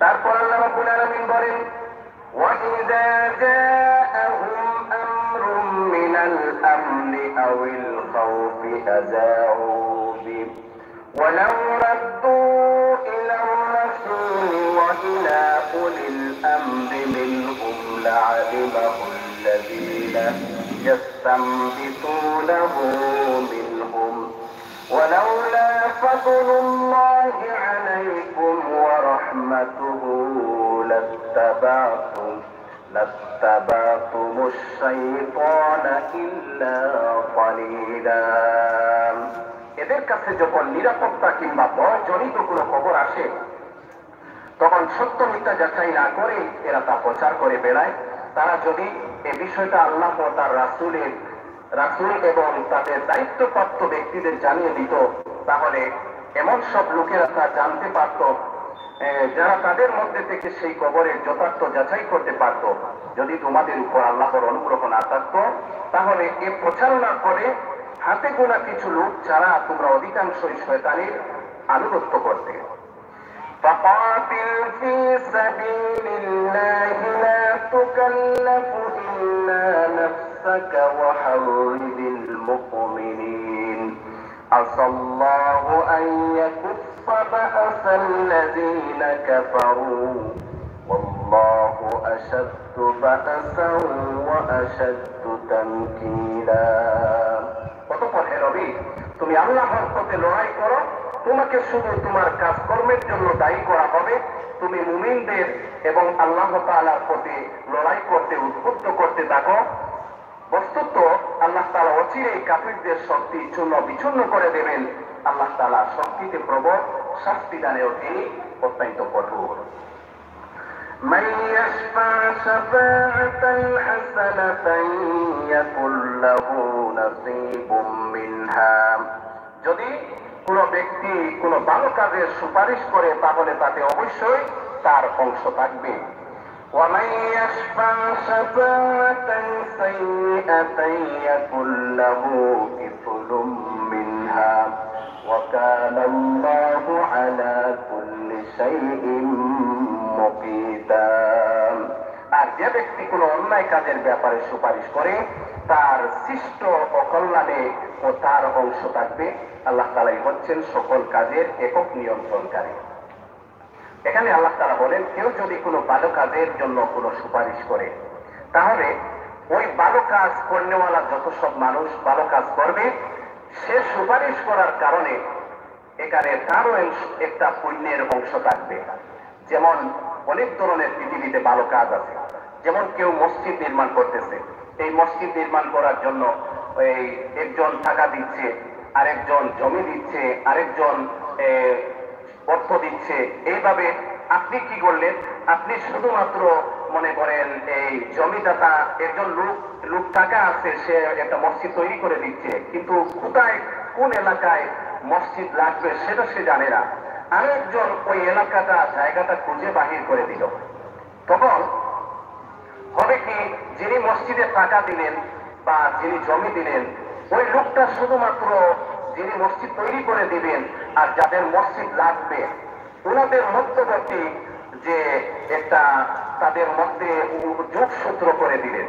তারপর আল্লাহ রাব্বুল আলামিন বলেন وَإِذَا جَاءَهُمْ أَمْرٌ مِّنَ الْأَمْنِ أَوِ الْخَوْفِ أَذَاعُوا بِهِ وَلَوْ رَدُّوا إِلَى الرَّسُولِ وَإِلَى أُولِي الْأَمْرِ مِنْهُمْ لَعَلِمَهُ الَّذِينَ يَسْتَنبِطُونَهُ مِنْهُمْ وَلَوْلَا فَضْلُ اللَّهِ عَلَيْكُمْ وَرَحْمَتُهُ لَاتَّبَعْتُمُ الشَّيْطَانَ إِلَّا قَلِيلًا। এদের কাছে যখন নিরাপত্তা কিংবা ভয় জনিত কোনো খবর আসে, তখন সত্য মিথ্যা যাচাই না করে এরা তা প্রচার করে বেড়ায়। তারা যদি এই বিষয়টা আল্লাহ ও তার রাসূল এবং তাদের দায়িত্বপ্রাপ্ত ব্যক্তিদের জানিয়ে দিত, তাহলে এমন সব লোকেরা তা জানতে পারত, যারা তাদের মধ্যে থেকে সেই কবরের যথার্থ যাচাই করতে পারত। যদি তোমাদের উপর আল্লাহর অনুগ্রহ না থাকত, তাহলে এ প্রচারণা করে হাতে গোনা কিছু লোক ছাড়া তোমরা অধিকাংশই শয়তানের আনুগত্য করতে। فقاتل في سبيل الله لا تكلف إلا نفسك وحرض المؤمنين عسى الله أن يكف بأس الذين كفروا والله أشد بأسا وأشد تنكيلا। অতঃপর হে নবী, তুমি আল্লাহর পথে লড়াই করো, তোমাকে শুধু তোমার কাজকর্মের জন্য দায়ী করা হবে। তুমি মুমিনদের এবং আল্লাহ তাআলার পথে লড়াই করতে উদ্বুদ্ধ করতে থাকো। বস্তুত আল্লাহ তাআলা অচিরেই কাফিরদের শক্তি চূর্ণ বিচূর্ণ করে দেবেন। আল্লাহ তাআলা শক্তিতে প্রবল, শাস্তি দানেও তিনি অত্যন্ত কঠোর। من يشفع شفاعة حسنة يكن له نصيب منها। যদি কোন ব্যক্তি কোন ভালো কাজের সুপারিশ করে তাহলে তাতে অবশ্যই তার অংশ থাকবে। ومن يشفع شفاعة سيئة يكن له كفل منها وكان الله على كل شيء مقيتا। আর যে ব্যক্তি কোন অন্যায় কাজের ব্যাপারে সুপারিশ করে তার সৃষ্ট অকল্যাণে ও তার অংশ থাকবে। আল্লাহ তাআলাই হচ্ছেন সকল কাজের একক নিয়ন্ত্রণকারী। এখানে আল্লাহ তাআলা বলেন, কেউ যদি কোনো ভালো কাজের জন্য কোনো সুপারিশ করে, তাহলে ওই ভালো কাজ করনেওয়ালা যত সব মানুষ ভালো কাজ করবে, সে সুপারিশ করার কারণে এখানে তারও একটা পুণ্যের অংশ থাকবে। যেমন অনেক ধরনের পৃথিবীতে ভালো কাজ আছে। যেমন কেউ মসজিদ নির্মাণ করতেছে, এই মসজিদ নির্মাণ করার জন্য এই একজন টাকা দিচ্ছে, আরেকজন জমি দিচ্ছে, আরেকজন অর্থ দিচ্ছে। এইভাবে আপনি কি করলেন? আপনি শুধুমাত্র মনে করেন এই জমিদাতা একজন লোক টাকা আছে, সে একটা মসজিদ তৈরি করে দিচ্ছে, কিন্তু কোথায় কোন এলাকায় মসজিদ লাগবে সেটা সে জানে না। আরেকজন ওই জায়গাটা খুঁজে বাহির করে দিল। তখন হবে কি, যিনি মসজিদে টাকা দিলেন বা যিনি জমি দিলেন, ওই লোকটা শুধুমাত্র যিনি মসজিদ তৈরি করে দিবেন আর যাদের মসজিদ লাগবে ওনাদের মধ্যবর্তী যে একটা তাদের মধ্যে যোগসূত্র করে দিলেন,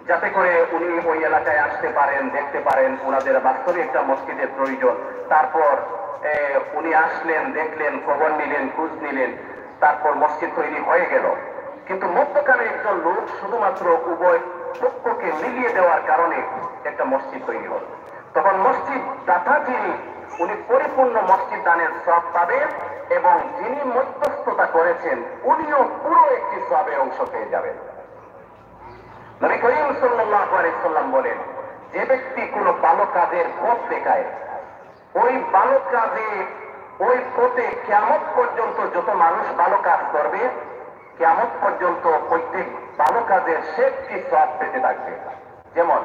যাতে করে উনি ওই এলাকায় আসতে পারেন, দেখতে পারেন ওনাদের বাস্তবে একটা মসজিদের প্রয়োজন। তারপর উনি আসলেন, দেখলেন, খবর নিলেন, খোঁজ নিলেন, তারপর মসজিদ তৈরি হয়ে গেল। কিন্তু মধ্যখানে একজন লোক শুধুমাত্র উভয় পক্ষকে মিলিয়ে দেওয়ার কারণে একটা মসজিদ তৈরি হল। তখন মসজিদ দাতা যিনি, উনি পরিপূর্ণ মসজিদ দানের সওয়াব পাবেন এবং যিনি মধ্যস্থতা করেছেন উনিও পুরো একটি সওয়াবের অংশ পেয়ে যাবেন। নবী করিম সাল্লাল্লাহু আলাইহি সাল্লাম বলেন, যে ব্যক্তি কোনো ভালো কাজের পথ দেখায়, ওই ভালো কাজে ওই পথে কিয়ামত পর্যন্ত যত মানুষ ভালো কাজ করবে, কিয়ামত পর্যন্ত প্রত্যেক ভালো কাজের শেষটি সওয়াব পেতে থাকবে। যেমন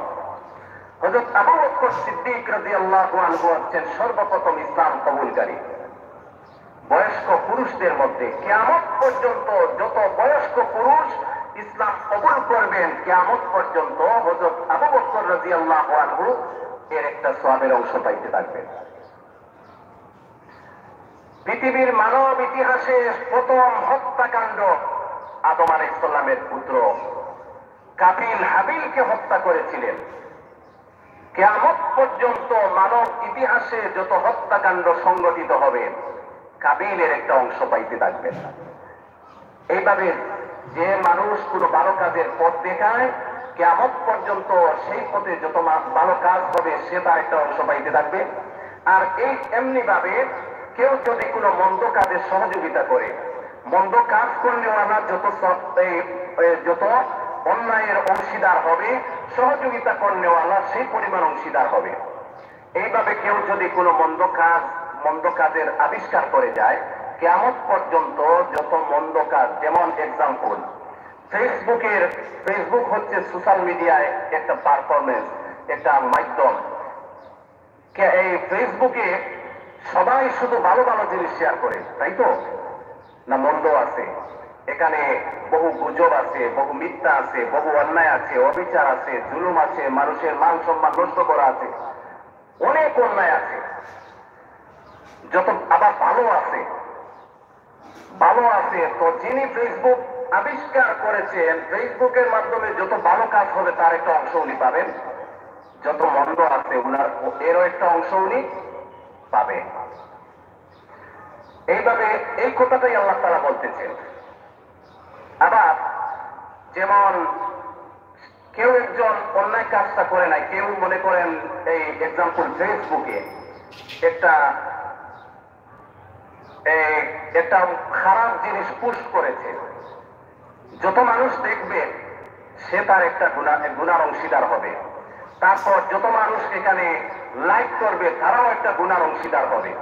হযরত আবু বকর সিদ্দিক রাদিয়াল্লাহু আনহু হচ্ছেন সর্বপ্রথম ইসলাম কবুলকারী বয়স্ক পুরুষদের মধ্যে। কিয়ামত পর্যন্ত যত বয়স্ক পুরুষ ইসলাম কবুল করবেন, কিয়ামত পর্যন্ত হযরত আবু বকর রাদিয়াল্লাহু আনহু এর একটা সওয়াবের অংশ পাইতে থাকবেন। পৃথিবীর মানব ইতিহাসে প্রথম হত্যাকাণ্ড আদম আলাইহিস সালামের পুত্র কাবিল হাবিলকে হত্যা করেছিলেন। কিয়ামত পর্যন্ত মানব ইতিহাসে যত হত্যাকাণ্ড সংগঠিত হবে কাবিলের একটা অংশ পাইতে থাকবেন। এইভাবে যে মানুষ কোনো ভালো কাজের পথ দেখায়, কিয়ামত পর্যন্ত সেই পথে যত ভালো কাজ হবে সে তার একটা অংশ পাইতে থাকবে। আর এই এমনি ভাবে কেউ যদি কোনো মন্দ কাজের সহযোগিতা করে, মন্দ কাজ করলেওয়ালা যত অন্যায়ের অংশীদার হবে, সহযোগিতা করলেওয়ালা সেই পরিমাণ অংশীদার হবে। এইভাবে কেউ যদি কোনো মন্দ কাজের আবিষ্কার করে যায়, কিয়ামত পর্যন্ত যত মন্দ কাজ, যেমন এক্সাম্পল ফেসবুক হচ্ছে সোশ্যাল মিডিয়ায় একটা পারফরমেন্স, একটা মাধ্যম। এই ফেসবুকে সবাই শুধু ভালো ভালো জিনিস শেয়ার করে, তাই তো? না মন্দ আছে? এখানে বহু গুজব আছে, বহু মিথ্যা আছে, বহু অন্যায় আছে, অবিচার আছে, জুলুম আছে, মানুষের মান সম্মান নষ্ট করা আছে, অনেক অন্যায় আছে। যত আবার ভালো আছে, ভালো আছে তো যিনি ফেসবুক আবিষ্কার করেছেন, ফেসবুকের মাধ্যমে যত ভালো কাজ হবে তার একটা অংশ উনি পাবেন, যত মন্দ আছে উনার এরও একটা অংশ উনি পাবে। এইভাবে এই কথাটাই আল্লাহ তাআলা বলতেছেন। আবার যেমন কেউ একজন অন্যায় কাজটা করে নাই, কেউ মনে করেন এই এক্সাম্পল ফেসবুকে একটা একটা খারাপ জিনিস পোস্ট করেছে, যত মানুষ দেখবে সে তার একটা গুনার অংশীদার হবে। তারপর যত মানুষ এখানে লাইক করবে তারাও একটা গুনার অংশীদার হবে।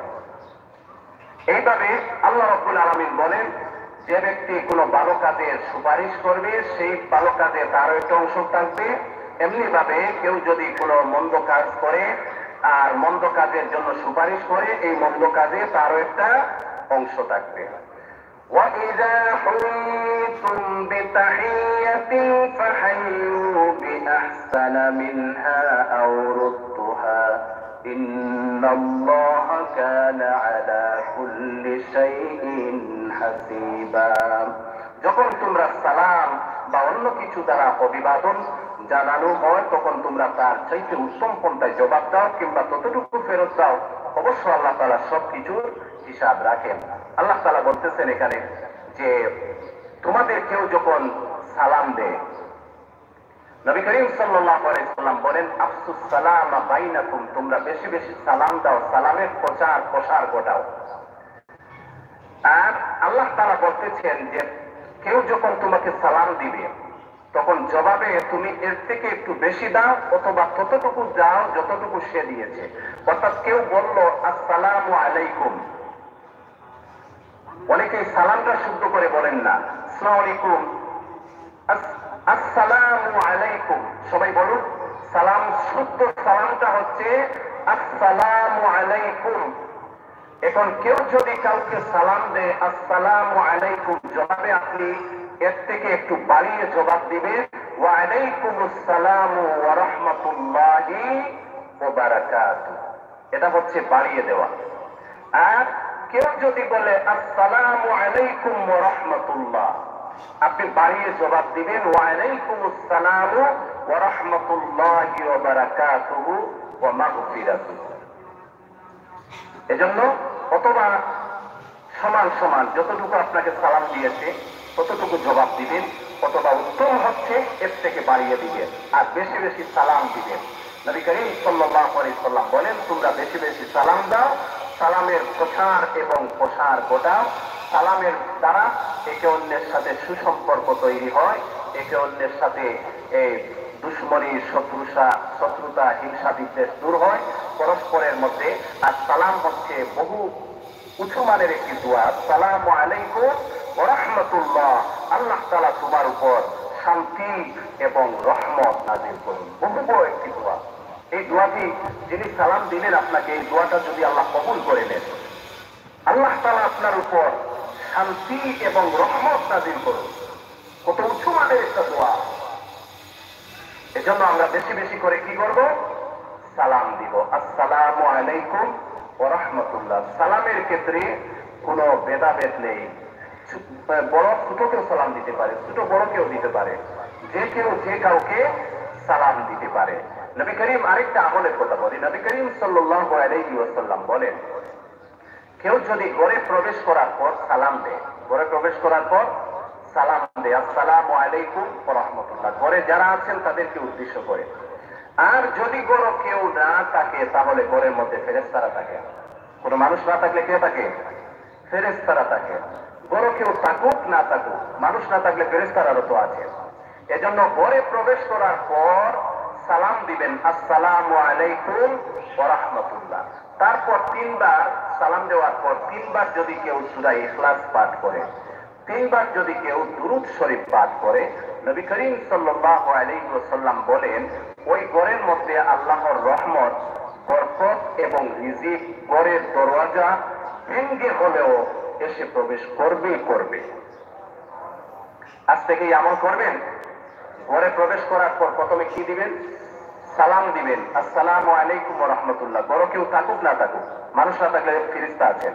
এইভাবে আল্লাহ রাব্বুল আলামিন বলেন, যে ব্যক্তি কোনো ভালো কাজের সুপারিশ করবে সেই ভালো কাজে তারও একটা অংশ থাকবে। এমনি ভাবে কেউ যদি কোনো মন্দ কাজ করে আর মন্দ কাজের জন্য সুপারিশ করে, এই মন্দ কাজে তারও একটা অংশ থাকবে। وَإِذَا حُيِّيتُمْ بِتَحِيَّةٍ فَحَيُّوا بِأَحْسَنَ مِنْهَا أَوْ رُدُّوهَا إِنَّ اللَّهَ كَانَ عَلَى كُلِّ شَيْءٍ حَسِيبًا। যখন তোমরা সালাম বা অন্য কিছু দ্বারা অভিবাদন জানানো হয় তখন তোমরা তার চাইতে উত্তম পন্থায় জবাব দাও কিংবা ততটুকু ফেরত দাও। অবশ্য আল্লাহ তাআলা সবকিছুর হিসাব রাখেন। আল্লাহ তাআলা বলতেছেন এখানে যে তোমাদের কেউ যখন সালাম দেয়, নবী করিম সাল্লাল্লাহু আলাইহি ওয়াসাল্লাম বলেন, আফসুস সালামা বাইনাকুম, তোমরা বেশি বেশি সালাম দাও, সালামের প্রসার ঘটাও। আর আল্লাহ তাআলা বলতেছেন যে কেউ যখন তোমাকে সালাম দিবে তখন জবাবে তুমি এর থেকে একটু বেশি দাও অথবা ততটুকু দাও যতটুকু সে দিয়েছে। অর্থাৎ কেউ বলল আসসালামু আলাইকুম, অনেকেই সালামটা শুদ্ধ করে বলেন না, আসসালামু আলাইকুম, আসসালামু আলাইকুম। সবাই বলুন, সালাম শুদ্ধ সালামটা হচ্ছে আসসালামু আলাইকুম। এখন কেউ যদি কাউকে সালাম দেয় আসসালামু আলাইকুম, জবাবে আপনি এর থেকে একটু বাড়িয়ে জবাব দিবেন, ওয়া আলাইকুমুস সালামু ওয়া রাহমাতুল্লাহি ওয়া বারাকাতুহু। এটা হচ্ছে বাড়িয়ে দেওয়া। আর কেউ যদি বলে আসসালামু আলাইকুম ওয়া রাহমাতুল্লাহ, আপনি বাড়িয়ে জবাব দিবেন, ওয়া আলাইকুমুস সালামু ওয়া রাহমাতুল্লাহি ওয়া বারাকাতুহু ওয়া মাগফিরাতুহু। এজন্য অথবা সমান সমান যতটুকু আপনাকে সালাম দিয়েছে ততটুকু জবাব দিবেন, অথবা উত্তম হচ্ছে এর থেকে বাড়িয়ে দিবেন আর বেশি বেশি সালাম দিবেন। নবী করিম সাল্লাল্লাহু আলাইহি ওয়াসাল্লাম বলেন, তোমরা বেশি বেশি সালাম দাও, সালামের প্রসার এবং প্রসার ঘটাও। সালামের দ্বারা একে অন্যের সাথে সুসম্পর্ক তৈরি হয়, একে অন্যের সাথে দুশ্মনী শত্রুতা হিংসা বিদ্বেষ দূর হয় পরস্পরের মধ্যে। আর সালাম হচ্ছে বহু উঁচু মানের একটি দোয়া। আসসালামু আলাইকুম ওয়া রাহমাতুল্লাহ, আল্লাহ তাআলা তোমার উপর শান্তি এবং রহমত নাযিল করুন। বহু বড় একটি দোয়া। এই দোয়াটি যিনি সালাম দিলেন আপনাকে, এই দোয়াটা যদি আল্লাহ কবুল করে নেন, আল্লাহ তাআলা আপনার উপর শান্তি এবং রহমত নাযিল করুন। কত উঁচু মানের একটা দোয়া। এজন্য আমরা বেশি বেশি করে কি করব? সালাম দিব। আসসালামু আলাইকুম ওয়া রাহমাতুল্লাহ। সালামের ক্ষেত্রে কোনো ভেদাভেদ নেই, বড় ছোট কেউ সালাম দিতে পারে, ছোট বড় কেউ দিতে পারে, যে কেউ যে কাউকে সালাম দিতে পারে। নবী করিম আরেকটা আমলের কথা বলি, নবী করিম সাল্লাল্লাহু আলাইহি ওয়াসাল্লাম বলেন, কেউ যদি ঘরে প্রবেশ করার পর সালাম দেয়, ঘরে প্রবেশ করার পর সালাম দেয়, আসসালামু আলাইকুম ওয়া রাহমাতুল্লাহ, ঘরে যারা আছেন তাদেরকে উদ্দেশ্য করে। আর যদি ঘরে কেউ না থাকে তাহলে ঘরের মধ্যে ফেরেশতারা থাকে। কোনো মানুষ না থাকলে কে থাকে? ফেরেশতারা থাকে। ঘরে কেউ থাকুক না থাকুক, মানুষ না থাকলে ফেরেশতারাও তো আছে। এজন্য ঘরে প্রবেশ করার পর সালাম দিবেন, আসসালামু আলাইকুম ওয়া রাহমাতুল্লাহ। তারপর তিনবার সালাম দেওয়ার পর তিনবার যদি কেউ সূরা ইখলাস পাঠ করে, তিনবার যদি কেউ দুরূদ শরীফ পাঠ করে, নবী করিম সাল্লাল্লাহু আলাইহি ওয়াসাল্লাম বলেন ওই ঘরের মধ্যে আল্লাহর রহমত বরকত বরকত এবং রিজিক ঘরের দরওয়াজা ভেঙ্গে হলেও এসে প্রবেশ করবেই করবে। আজ থেকেই আমল করবেন। ঘরে প্রবেশ করার পর প্রথমে কি দিবেন? সালাম দিবেন, আসসালামু আলাইকুম ওয়া রাহমাতুল্লাহ। বড় কেউ থাকুক না থাকুক, মানুষ না থাকলে ফেরেশতা আছেন।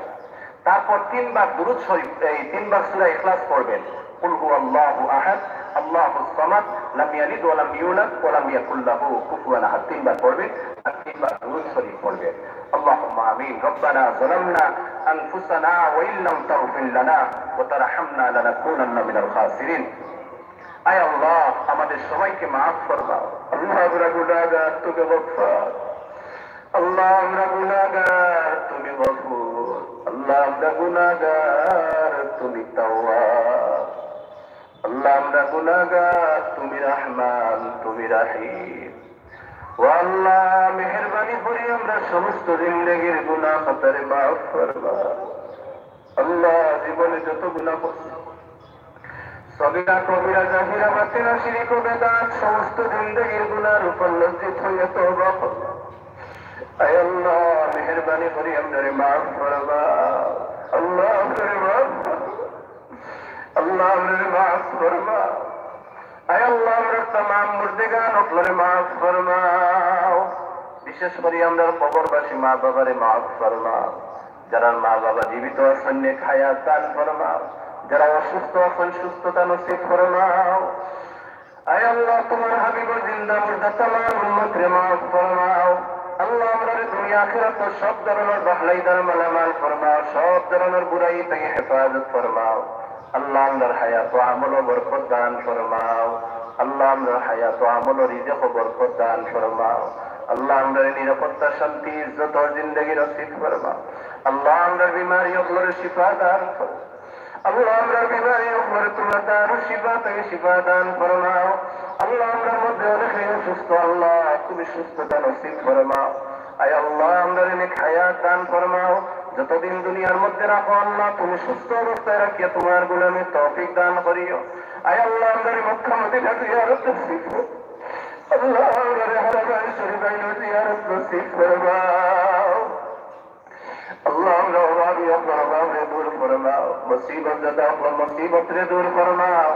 তারপর 3 বার দুরূদ শরীফ, এই 3 বার সূরা ইখলাস পড়বেন। কুল হুয়াল্লাহু আহাদ, আল্লাহুস সামাদ, লাম ইয়ালিদ ওয়া লাম ইউলাদ ওয়া লাম ইয়াকুল লাহু কুফুয়ান আহাদ। 3 বার পড়বেন আর 3 বার দুরূদ শরীফ পড়বেন। আল্লাহুম্মা আমিন। রব্বানা যালামনা আনফুসানা ওয়া ইল্লাম তাগফির লানা ওয়া তারহামনা লানাকুনান্না মিনাল খাসিরিন। আয় আল্লাহ, আমাদের সবাইকে মাফ ফরমাও। আল্লাহ, আমরা গুনাহগার, তুমি গফফার। আল্লাহ, আমরা গুনাহগার, তুমি গফুর। আল্লাহ, আমরা গুনাহগার, তুমি তাওয়াব। আল্লাহ, আমরা গুনাহগার, তুমি রহমান, তুমি রহিম। ও আল্লাহ, মেহেরবানি করে আমরা সমস্ত জিন্দেগির গুনাহ খাতারে মাফ ফরমাও। আল্লাহ, জীবনে যত গুনাহ করছি, সগীরা কবিরা জাহিরা বাতিনা শিরক ও বেদাত, সমস্ত জিন্দেগির গুনার উপর লজ্জিত হয়ে তওবা করব। আয় আল্লাহ, মেহেরবানি করে আমাদের মাফ ফরমাও। আল্লাহ, আমাদের মাফ ফরমাও। আল্লাহ, আমাদের মাফ ফরমাও। আয় আল্লাহ, আমরা तमाम মুর্দেগান ওগুলোরে মাফ ফরমাও। বিশেষ করে আমরা কবরবাসী মা বাবারে মাফ ফরমাও। যারা মা বাবা জীবিত আছেন নেক হায়াত দান ফরমাও। যারা অসুস্থ আছেন সুস্থতা নসিব ফরমাও। আয় আল্লাহ, তোমার হাবিব জিন্দা মুর্দা तमाम উম্মতরে মাফ ফরমাও। আল্লাহ, আমরা দুনিয়া আখিরাত সব ধরনের বাহলাই দান মালামাল ফরমাও। সব ধরনের বুরাই থেকে হেফাজত ফরমাও। আল্লাহ, আমরার হায়াত ও আমল ও বরকত দান ফরমাও। আল্লাহ, আমরার হায়াত ও আমল ও রিজিক ও বরকত দান ফরমাও। আল্লাহ, আমরার নিরাপত্তা শান্তি ইজ্জত ও জিন্দেগি নসিব ফরমাও। আল্লাহ, আমরার বিমারি ওগুলোর শিফা দান ফরমাও। আল্লাহ, আমরার বিমারি ওগুলোর তোমার দান শিফা থেকে শিফা দান ফরমাও। আল্লাহ, আমরার মধ্যে অনেকে অসুস্থ, আল্লাহ তুমি সুস্থতা নসিব ফরমাও। আয় আল্লাহ, আমরার নেক হায়াত দান ফরমাও। যতদিন দুনিয়ার মধ্যে রাখো আল্লাহ, তুমি সুস্থ অবস্থায় রাখিয়া তোমার গোলামের তৌফিক দান করিও। আয় আল্লাহ, আমরার মক্কা মদিনা জিয়ারত নসিব করো। আল্লাহ, আমরার হারামাই শরীফাইন জিয়ারত নসিব ফরমাও। আল্লাহ, আমরা অভাবী আপনার অভাবে দূর ফরমাও। মুসিবত জাদা আপনার মুসিবত রে দূর ফরমাও।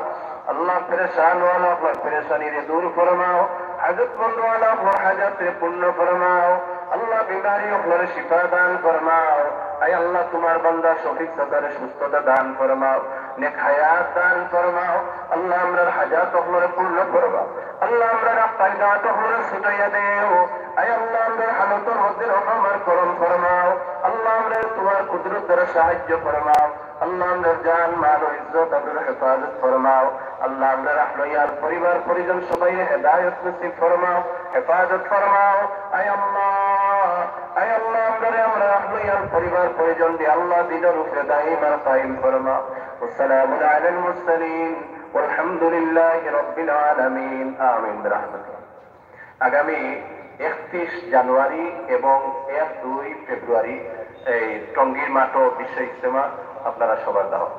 আল্লাহ, পরেশান ওয়ালা আপনার পরেশানি রে দূর ফরমাও। হাজতমন্দ ওয়ালা আপনার হাজত রে পূর্ণ ফরমাও। আল্লাহ, বিমারি আপনার শিফা দান ফরমাও। আয় আল্লাহ, তোমার বান্দা শফিক সাদারে সুস্থতা দান ফরমাও, নেক হায়াত দান ফরমাও। আল্লাহ, আমরার হাজাত আপনার পূর্ণ ফরমাও। আল্লাহ, আমরার আকাইদাত আপনার ছুটাইয়া দেও। আয় আল্লাহ, আমরার হালতের মধ্যে রহমার করম ফরমাও। আল্লাহ, আমরা তোমার কুদরত দ্বারা সাহায্য ফরমাও। আল্লাহ, আমরা জান মাল ও ইজ্জত আপনার হেফাজত ফরমাও। আল্লাহ, আমরা আপনার পরিবার পরিজন সবাই হেদায়েত নসিব ফরমাও, হেফাজত ফরমাও। আয় আল্লাহ, আমরা আপনার পরিবার পরিজন দিয়ে আল্লাহ দিনের উপরে দাইম আর কায়েম ফরমাও। ওয়াসসালামু আলাল মুরসালিন ওয়ালহামদুলিল্লাহি রাব্বিল আলামিন। আমিন বিরহমাতিক। আগামী 31 জানুয়ারি এবং 1-2 ফেব্রুয়ারি এই টঙ্গীর মাঠ বিশ্ব ইজতেমা আপনারা সবার দাওয়াত।